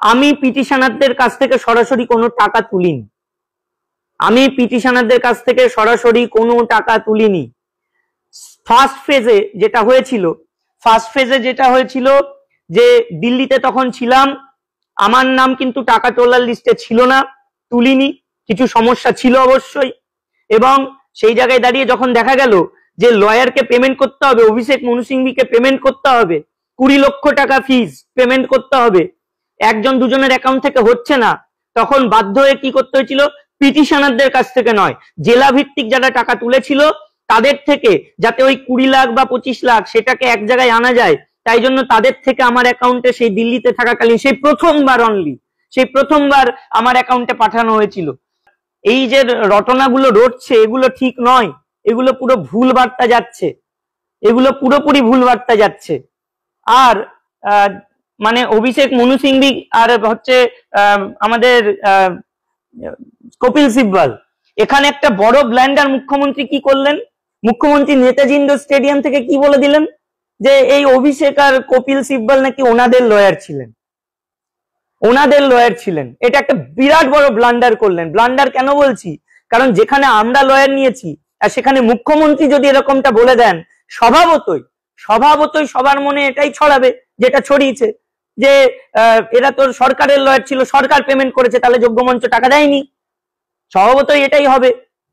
আমি পিটিশনারদের কাছ থেকে সরাসরি কোনো টাকা তুলিনি। আমি পিটিশনারদের কাছ থেকে সরাসরি কোনো টাকা তুলিনি। ফার্স্ট ফেজে যেটা হয়েছিল যে দিল্লিতে তখন ছিলাম, আমার নাম কিন্তু টাকা তোলার লিস্টে ছিল না, তুলিনি। কিছু সমস্যা ছিল অবশ্যই, এবং সেই জায়গায় দাঁড়িয়ে যখন দেখা গেল যে লয়ারকে পেমেন্ট করতে হবে, অভিষেক মনু সিংভিকে পেমেন্ট করতে হবে, 20 লক্ষ টাকা ফিস পেমেন্ট করতে হবে, একজন দুজনের অ্যাকাউন্ট থেকে হচ্ছে না, তখন বাধ্য হয়ে কি করতে হয়েছিল, পিটিশনারদের কাছ থেকে নয়, জেলা ভিত্তিক যারা টাকা তুলেছিল তাদের থেকে, যাতে ওই 20 লাখ বা 25 লাখ সেটাকে এক জায়গায় আনা যায়, তাই জন্য তাদের থেকে আমার অ্যাকাউন্টে সেই দিল্লিতে থাকাকালীন সেই প্রথমবার আমার অ্যাকাউন্টে পাঠানো হয়েছিল। এই যে রটনাগুলো রটছে এগুলো ঠিক নয়, এগুলো পুরো ভুল বার্তা যাচ্ছে, এগুলো পুরোপুরি ভুল বার্তা যাচ্ছে। আর মানে অভিষেক মনু সিংভি আর হচ্ছে আমাদের কপিল সিব্বল, এখানে একটা বড় ব্ল্যান্ডার মুখ্যমন্ত্রী কি করলেন, মুখ্যমন্ত্রী নেতাজি ইন্ডোর স্টেডিয়াম থেকে কি বলে দিলেন যে এই অভিষেক আর কপিল সিব্বল নাকি ওনাদের লয়ার ছিলেন। এটা একটা বিরাট বড় ব্লান্ডার করলেন। ব্লান্ডার কেন বলছি, কারণ যেখানে আমরা লয়ার নিয়েছি আর সেখানে মুখ্যমন্ত্রী যদি এরকমটা বলে দেন, স্বভাবতই সবার মনে এটাই ছড়াবে, যেটা ছড়িয়েছে যে এরা তো সরকারের লয়ার ছিল, সরকার পেমেন্ট করেছে, তাহলে যোগ্য মঞ্চ টাকা দেয়নি। স্বভাবতই এটাই হবে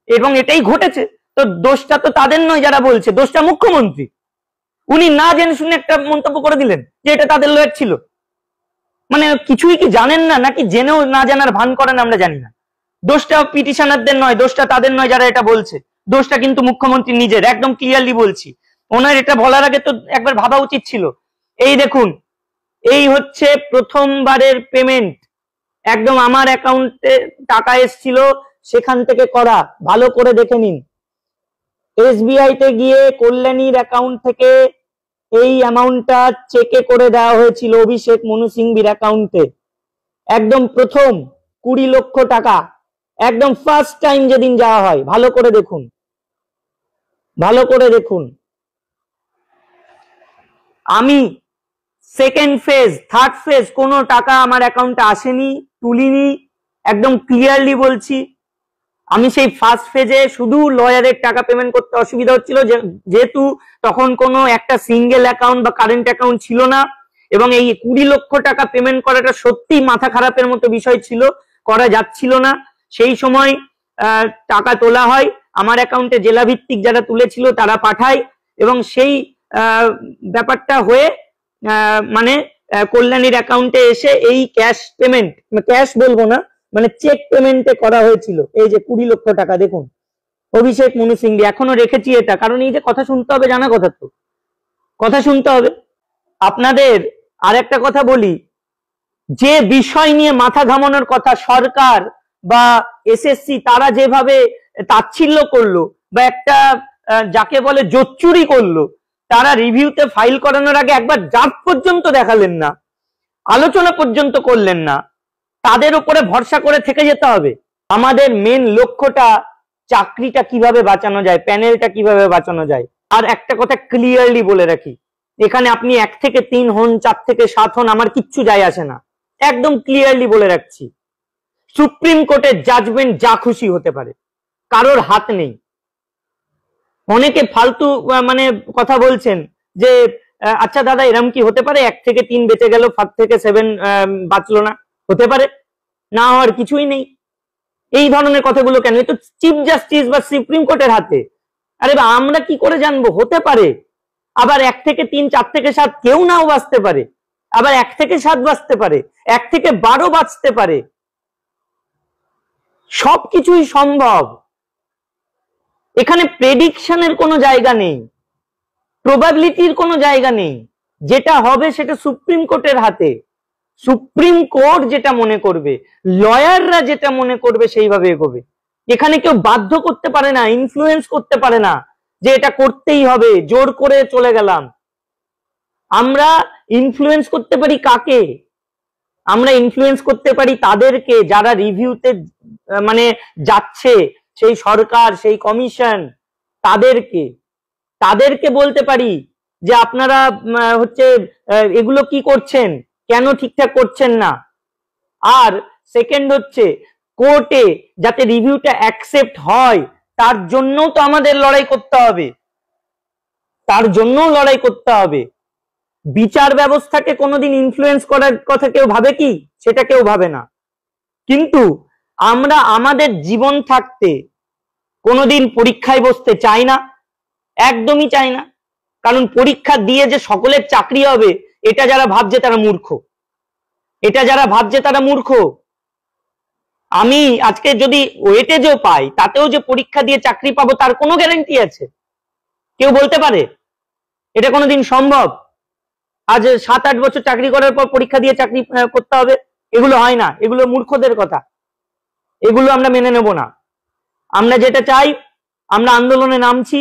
এবং এটাই ঘটেছে। তো দোষটা তো তাদের নয় যারা বলছে, দোষটা মুখ্যমন্ত্রী। উনি না জেনে শুনে একটা মন্তব্য করে দিলেন যে এটা তাদের লয়ার ছিল। মানে কিছুই কি জানেন না, নাকি জেনেও না জানার ভান করেন আমরা জানি না। দোষটা পিটিশনারদের নয়, দোষটা তাদের নয় যারা এটা বলছে, দোষটা কিন্তু মুখ্যমন্ত্রী নিজের। একদম ক্লিয়ারলি বলছি, ওনার এটা বলার আগে তো একবার ভাবা উচিত ছিল। এই দেখুন, এই হচ্ছে প্রথমবারের পেমেন্ট, একদম আমার অ্যাকাউন্টে টাকা এসছিল, সেখান থেকে করা, ভালো করে দেখে নিন। SBI তে গিয়ে কল্যাণীর অ্যাকাউন্ট থেকে এই অ্যামাউন্টটা চেকে করে দেওয়া হয়েছিল অভিষেক মনু সিংভির অ্যাকাউন্টে, একদম প্রথম 20 লক্ষ টাকা, একদম ফার্স্ট টাইম যেদিন যাওয়া হয়। ভালো করে দেখুন। আমি সেকেন্ড ফেজ, থার্ড ফেজ কোনো টাকা আমার অ্যাকাউন্টে আসেনি, তুলিনি, একদম ক্লিয়ারলি বলছি। আমি সেই ফার্স্ট ফেজে শুধু লয়ারের টাকা পেমেন্ট করতে অসুবিধা হচ্ছিল, যেহেতু তখন কোনো একটা সিঙ্গেল অ্যাকাউন্ট বা কারেন্ট অ্যাকাউন্ট ছিল না, এবং এই 20 লক্ষ টাকা পেমেন্ট করাটা সত্যি মাথা খারাপের মতো বিষয় ছিল, করা যাচ্ছিল না। সেই সময় টাকা তোলা হয়, আমার অ্যাকাউন্টে জেলা ভিত্তিক যারা তুলেছিল তারা পাঠায়, এবং সেই ব্যাপারটা হয়ে মানে কল্যাণীর অ্যাকাউন্টে এসে এই ক্যাশ পেমেন্ট, ক্যাশ বলবো না, মানে চেক পেমেন্টে করা হয়েছিল এই যে 20 লক্ষ টাকা। দেখুন অভিষেক মনু সিংভি, এখনো রেখেছি এটা, কারণ এই যে কথা শুনতে হবে, জানা কথা তো, কথা শুনতে হবে। আপনাদের আর একটা কথা বলি, যে বিষয় নিয়ে মাথা ঘামানোর কথা, সরকার বা SSC তারা যেভাবে তাচ্ছিল্য করলো বা একটা যাকে বলে জোচ্চুরি করলো, তারা রিভিউতে ফাইল করানোর আগে একবার ড্রাফট পর্যন্ত দেখালেন না, আলোচনা পর্যন্ত করলেন না। তাদের উপরে ভরসা করে থেকে যেতে হবে। আমাদের মেন লক্ষ্যটা চাকরিটা কিভাবে বাঁচানো যায়, প্যানেলটা কিভাবে বাঁচানো যায়। আর একটা কথা ক্লিয়ারলি বলে রাখি, এখানে আপনি 1 থেকে 3 হন, 4 থেকে 7 হন, আমার কিচ্ছু যায় আসে না, একদম ক্লিয়ারলি বলে রাখছি। সুপ্রিম কোর্টের জাজমেন্ট যা খুশি হতে পারে, কারোর হাত নেই। অনেকে ফালতু মানে কথা বলছেন যে আচ্ছা দাদা এরম কি হতে পারে, 1 থেকে 3 বেঁচে গেল, 5 থেকে 7 বাঁচলো না, হতে পারে, না হওয়ার কিছুই নেই। এই ধরনের কথাগুলো কেন, এই তো চিফ জাস্টিস বা সুপ্রিম কোর্টের হাতে। আরে আমরা কি করে জানবো, হতে পারে। আবার 1 থেকে 3, 4 থেকে 7 কেউ নাও বাঁচতে পারে, আবার 1 থেকে 7 বাঁচতে পারে, 1 থেকে 12 বাঁচতে পারে, সবকিছুই সম্ভব। এখানে প্রেডিকশনের কোনো জায়গা নেই, প্রবাবিলিটির কোনো জায়গা নেই। যেটা হবে সেটা সুপ্রিম কোর্টের হাতে। সুপ্রিম কোর্ট যেটা মনে করবে, লয়াররা যেটা মনে করবে সেইভাবে এগোবে। এখানে কেউ বাধ্য করতে পারে না, ইনফ্লুয়েন্স করতে পারে না যে এটা করতেই হবে, জোর করে চলে গেলাম। আমরা ইনফ্লুয়েন্স করতে পারি কাকে? আমরা ইনফ্লুয়েন্স করতে পারি তাদেরকে যারা রিভিউতে মানে যাচ্ছে, সেই সরকার, সেই কমিশন, তাদেরকে বলতে পারি যে আপনারা হচ্ছে এগুলো কি করছেন, কেন ঠিকঠাক করছেন না। আর সেকেন্ড হচ্ছে কোর্টে যাতে রিভিউটা অ্যাকসেপ্ট হয় তার জন্যও তো আমাদের লড়াই করতে হবে, তার জন্যও লড়াই করতে হবে। বিচার ব্যবস্থাকে কোনোদিন ইনফ্লুয়েন্স করার কথা কেউ ভাবে কি? সেটা কেউ ভাবে না। কিন্তু আমরা আমাদের জীবন থাকতে কোনোদিন পরীক্ষায় বসতে চাই না, একদমই চাই না। কারণ পরীক্ষা দিয়ে যে সকলের চাকরি হবে এটা যারা ভাবছে তারা মূর্খ, এটা যারা ভাবছে তারা মূর্খ। আমি আজকে যদি ওয়েটেজও পাই তাতেও যে পরীক্ষা দিয়ে চাকরি পাবো তার কোনো গ্যারান্টি আছে? কেউ বলতে পারে? এটা কোনোদিন সম্ভব? আজ 7-8 বছর চাকরি করার পর পরীক্ষা দিয়ে চাকরি করতে হবে? এগুলো হয় না, এগুলো মূর্খদের কথা, এগুলো আমরা মেনে নেব না। আমরা যেটা চাই, আমরা আন্দোলনে নামছি,